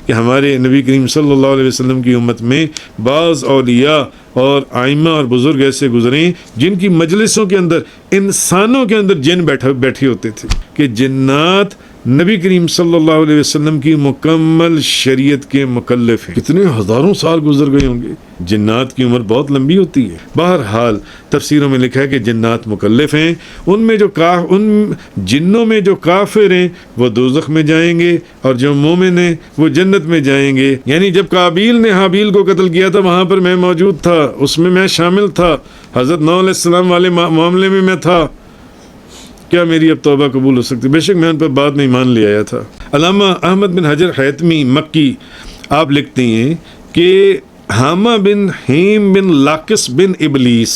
کہ ہمارے نبی کریم صلی اللہ علیہ وسلم کی امت میں بعض اولیاء اور ائمہ اور بزرگ ایسے گزرے جن کی مجلسوں کے اندر انسانوں کے اندر جن بیٹھے ہوتے تھے، کہ جنات نبی کریم صلی اللہ علیہ وسلم کی مکمل شریعت کے مکلف ہیں۔ کتنے ہزاروں سال گزر گئے ہوں گے، جنات کی عمر بہت لمبی ہوتی ہے۔ بہرحال تفسیروں میں لکھا ہے کہ جنات مکلف ہیں، ان جنوں میں جو کافر ہیں وہ دوزخ میں جائیں گے اور جو مومن ہیں وہ جنت میں جائیں گے۔ یعنی جب قابیل نے حابیل کو قتل کیا تھا وہاں پر میں موجود تھا، اس میں میں شامل تھا، حضرت نوح علیہ السلام والے معاملے میں تھا، کیا میری اب توبہ قبول ہو سکتی؟ بے شک میں ان پر بعد میں ایمان لے آیا تھا۔ علامہ احمد بن حجر حیتمی مکی آپ لکھتے ہیں کہ حامہ بن حیم بن لاقس بن ابلیس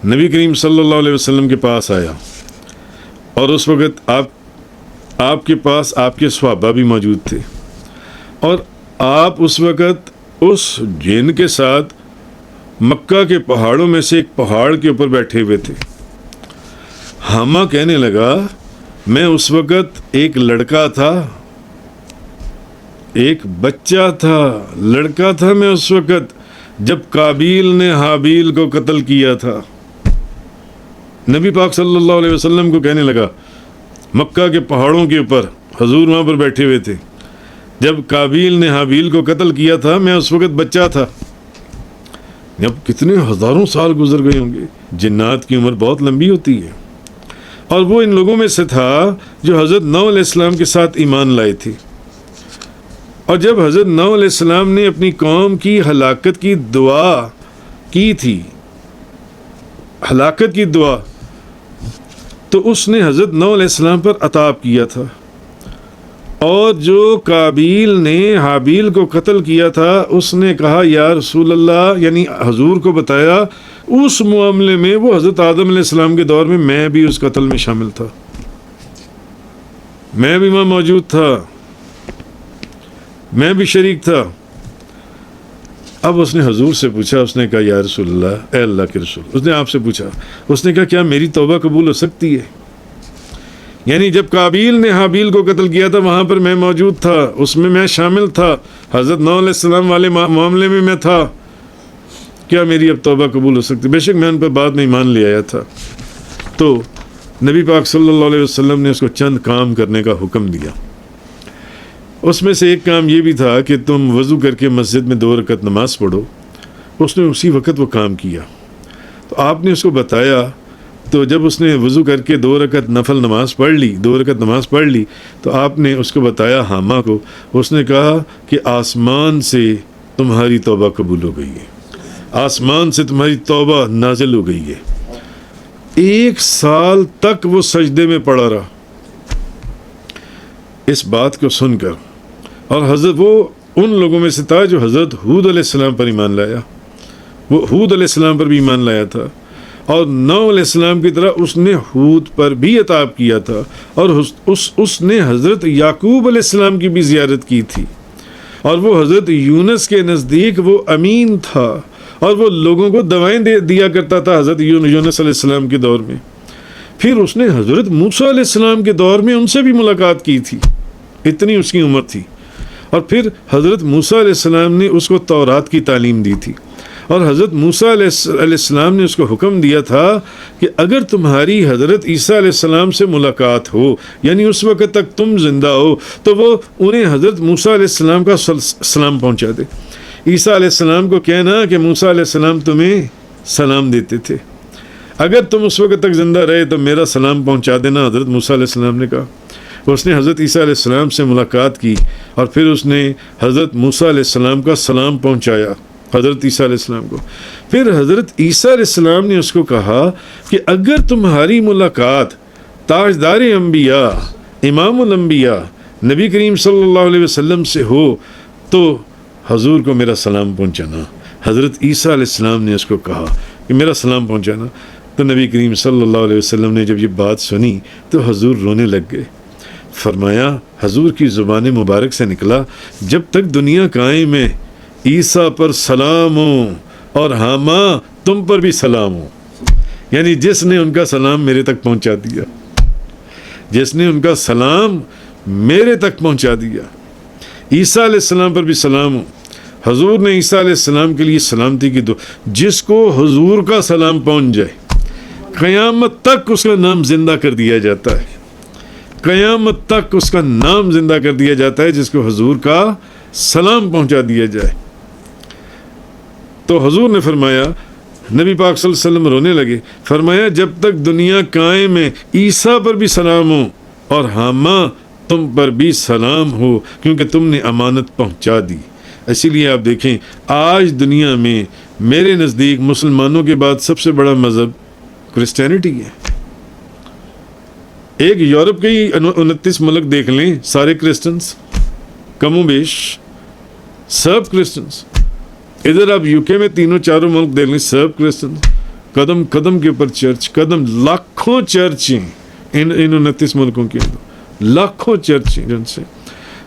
نبی کریم صلی اللہ علیہ وسلم کے پاس آیا، اور اس وقت آپ کے پاس آپ کے صحابہ بھی موجود تھے، اور آپ اس وقت اس جن کے ساتھ مکہ کے پہاڑوں میں سے ایک پہاڑ کے اوپر بیٹھے ہوئے تھے۔ حامہ کہنے لگا میں اس وقت ایک لڑکا تھا، ایک بچہ تھا، لڑکا تھا میں اس وقت جب قابیل نے حابیل کو قتل کیا تھا۔ نبی پاک صلی اللہ علیہ وسلم کو کہنے لگا مکہ کے پہاڑوں کے اوپر حضور وہاں پر بیٹھے ہوئے تھے، جب قابیل نے حابیل کو قتل کیا تھا میں اس وقت بچہ تھا۔ اب کتنے ہزاروں سال گزر گئے ہوں گے، جنات کی عمر بہت لمبی ہوتی ہے۔ اور وہ ان لوگوں میں سے تھا جو حضرت نوح علیہ السلام کے ساتھ ایمان لائے تھے، اور جب حضرت نوح علیہ السلام نے اپنی قوم کی ہلاکت کی دعا کی تھی، ہلاکت کی دعا، تو اس نے حضرت نوح علیہ السلام پر عطاب کیا تھا، اور جو قابیل نے حابیل کو قتل کیا تھا اس نے کہا یا رسول اللہ، یعنی حضور کو بتایا اس معاملے میں وہ حضرت آدم علیہ السلام کے دور میں بھی اس قتل میں شامل تھا، میں بھی وہاں موجود تھا، میں بھی شریک تھا۔ اب اس نے حضور سے پوچھا، اس نے کہا یا رسول اللہ، اے اللہ کے رسول، اس نے آپ سے پوچھا، اس نے کہا کیا میری توبہ قبول ہو سکتی ہے؟ یعنی جب قابیل نے حابیل کو قتل کیا تھا وہاں پر میں موجود تھا، اس میں شامل تھا، حضرت نوح علیہ السلام والے معاملے میں تھا، کیا میری اب توبہ قبول ہو سکتی؟ بے شک میں ان پر بعد میں ایمان لے آیا تھا۔ تو نبی پاک صلی اللہ علیہ وسلم نے اس کو چند کام کرنے کا حکم دیا۔ اس میں سے ایک کام یہ بھی تھا کہ تم وضو کر کے مسجد میں 2 رکعت نماز پڑھو۔ اس نے اسی وقت وہ کام کیا، تو آپ نے اس کو بتایا، تو جب اس نے وضو کر کے 2 رکعت نفل نماز پڑھ لی، 2 رکعت نماز پڑھ لی، تو آپ نے اس کو بتایا حامہ کو، اس نے کہا کہ آسمان سے تمہاری توبہ قبول ہو گئی ہے، آسمان سے تمہاری توبہ نازل ہو گئی ہے۔ 1 سال تک وہ سجدے میں پڑا رہا اس بات کو سن کر، اور حضرت وہ ان لوگوں میں سے تھا جو حضرت ہود علیہ السلام پر ایمان لایا، وہ ہود علیہ السلام پر بھی ایمان لایا تھا، اور نوح علیہ السلام کی طرح اس نے ہود پر بھی عطاب کیا تھا، اور اس نے حضرت یعقوب علیہ السلام کی بھی زیارت کی تھی، اور وہ حضرت یونس کے نزدیک وہ امین تھا، اور وہ لوگوں کو دوائیں دیا کرتا تھا حضرت یونس علیہ السلام کے دور میں۔ پھر اس نے حضرت موسیٰ علیہ السلام کے دور میں ان سے بھی ملاقات کی تھی، اتنی اس کی عمر تھی، اور پھر حضرت موسیٰ علیہ السلام نے اس کو تورات کی تعلیم دی تھی، اور حضرت موسیٰ علیہ السلام نے اس کو حکم دیا تھا کہ اگر تمہاری حضرت عیسیٰ علیہ السلام سے ملاقات ہو، یعنی اس وقت تک تم زندہ ہو، تو وہ انہیں حضرت موسیٰ علیہ السلام کا سلام پہنچا دے۔ عیسیٰ علیہ السلام کو کہنا کہ موسیٰ علیہ السلام تمہیں سلام دیتے تھے، اگر تم اس وقت تک زندہ رہے تو میرا سلام پہنچا دینا، حضرت موسیٰ علیہ السلام نے کہا۔ اس نے حضرت عیسیٰ علیہ السلام سے ملاقات کی، اور پھر اس نے حضرت موسیٰ علیہ السلام کا سلام پہنچایا حضرت عیسیٰ علیہ السلام کو۔ پھر حضرت عیسیٰ علیہ السلام نے اس کو کہا کہ اگر تمہاری ملاقات تاجدار انبیاء، امام الانبیاء، نبی کریم صلی اللہ علیہ وسلم سے ہو تو حضور کو میرا سلام پہنچانا۔ حضرت عیسیٰ علیہ السلام نے اس کو کہا کہ میرا سلام پہنچانا، تو نبی کریم صلی اللہ علیہ وسلم نے جب یہ بات سنی تو حضور رونے لگ گئے۔ فرمایا حضور کی زبان مبارک سے نکلا، جب تک دنیا قائم ہے عیسیٰ پر سلام ہو اور حامہ تم پر بھی سلام ہو، یعنی جس نے ان کا سلام میرے تک پہنچا دیا، جس نے ان کا سلام میرے تک پہنچا دیا۔ عیسیٰ علیہ السلام پر بھی سلام ہو۔ حضور نے عیسیٰ علیہ السلام کے لیے سلامتی کی دو، جس کو حضور کا سلام پہنچ جائے قیامت تک اس کا نام زندہ کر دیا جاتا ہے، قیامت تک اس کا نام زندہ کر دیا جاتا ہے جس کو حضور کا سلام پہنچا دیا جائے۔ تو حضور نے فرمایا، نبی پاک صلی اللہ علیہ وسلم رونے لگے، فرمایا جب تک دنیا قائم ہے عیسیٰ پر بھی سلام ہو اور حامہ تم پر بھی سلام ہو، کیونکہ تم نے امانت پہنچا دی۔ اسی لیے آپ دیکھیں آج دنیا میں میرے نزدیک مسلمانوں کے بعد سب سے بڑا مذہب کرسچینٹی ہے۔ ایک یورپ کے ہی 29 ملک دیکھ لیں، سارے کرسچنس، کم و بیش سب کرسچنس۔ ادھر آپ یو کے میں تینوں چاروں ملک دیکھ لیں، سب کرسچنس، قدم قدم کے اوپر چرچ، قدم لاکھوں چرچ ہیں ان 29 ملکوں کے اندر، لاکھوں چرچ ہیں، جن سے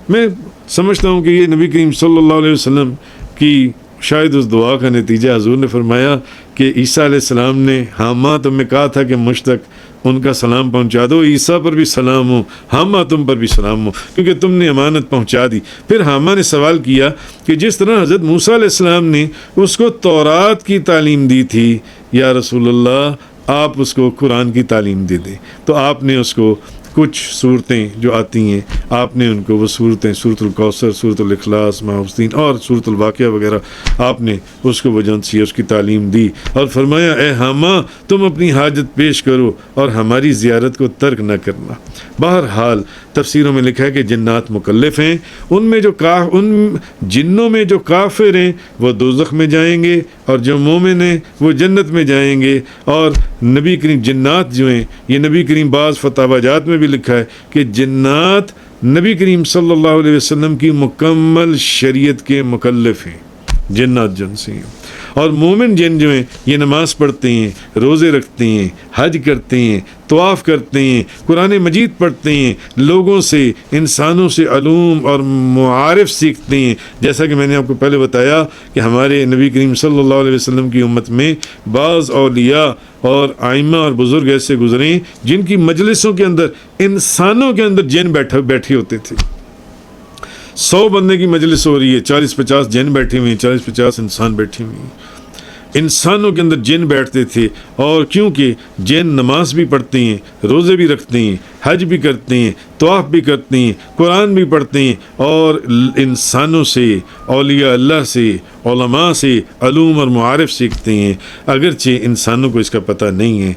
میں سمجھتا ہوں کہ یہ نبی کریم صلی اللہ علیہ وسلم کی شاید اس دعا کا نتیجہ۔ حضور نے فرمایا کہ عیسیٰ علیہ السلام نے حامہ تمہیں کہا تھا کہ مجھ تک ان کا سلام پہنچا دو، عیسیٰ پر بھی سلام ہو، حامہ تم پر بھی سلام ہو، کیونکہ تم نے امانت پہنچا دی۔ پھر حامہ نے سوال کیا کہ جس طرح حضرت موسیٰ علیہ السلام نے اس کو تورات کی تعلیم دی تھی، یا رسول اللہ آپ اس کو قرآن کی تعلیم دے دیں۔ تو آپ نے اس کو کچھ صورتیں جو آتی ہیں، آپ نے ان کو وہ صورتیں، سورۃ الکوثر، سورۃ الاخلاص، معوذتین اور سورۃ الواقعہ وغیرہ، آپ نے اس کو وجہ سے اس کی تعلیم دی اور فرمایا اے حامہ تم اپنی حاجت پیش کرو اور ہماری زیارت کو ترک نہ کرنا۔ بہرحال تفسیروں میں لکھا ہے کہ جنات مکلف ہیں، ان جنوں میں جو کافر ہیں وہ دوزخ میں جائیں گے اور جو مومن ہیں وہ جنت میں جائیں گے۔ اور نبی کریم جنات جو ہیں، یہ نبی کریم بعض فتاوی جات میں بھی لکھا ہے کہ جنات نبی کریم صلی اللہ علیہ وسلم کی مکمل شریعت کے مکلف ہیں، جنات جن سے ہیں۔ اور مومن جن جو ہیں یہ نماز پڑھتے ہیں، روزے رکھتے ہیں، حج کرتے ہیں، طواف کرتے ہیں، قرآن مجید پڑھتے ہیں، لوگوں سے، انسانوں سے علوم اور معارف سیکھتے ہیں۔ جیسا کہ میں نے آپ کو پہلے بتایا کہ ہمارے نبی کریم صلی اللہ علیہ وسلم کی امت میں بعض اولیاء اور ائمہ اور بزرگ ایسے گزرے ہیں جن کی مجلسوں کے اندر انسانوں کے اندر جن بیٹھے ہوتے تھے۔ 100 بندے کی مجلس ہو رہی ہے، 40-50 جن بیٹھے ہوئے ہیں، 40-50 انسان بیٹھے ہوئے ہیں۔ انسانوں کے اندر جن بیٹھتے تھے، اور کیونکہ جن نماز بھی پڑھتے ہیں، روزے بھی رکھتے ہیں، حج بھی کرتے ہیں، طواف بھی کرتے ہیں، قرآن بھی پڑھتے ہیں، اور انسانوں سے، اولیاء اللہ سے، علماء سے علوم اور معارف سیکھتے ہیں، اگرچہ انسانوں کو اس کا پتہ نہیں ہے۔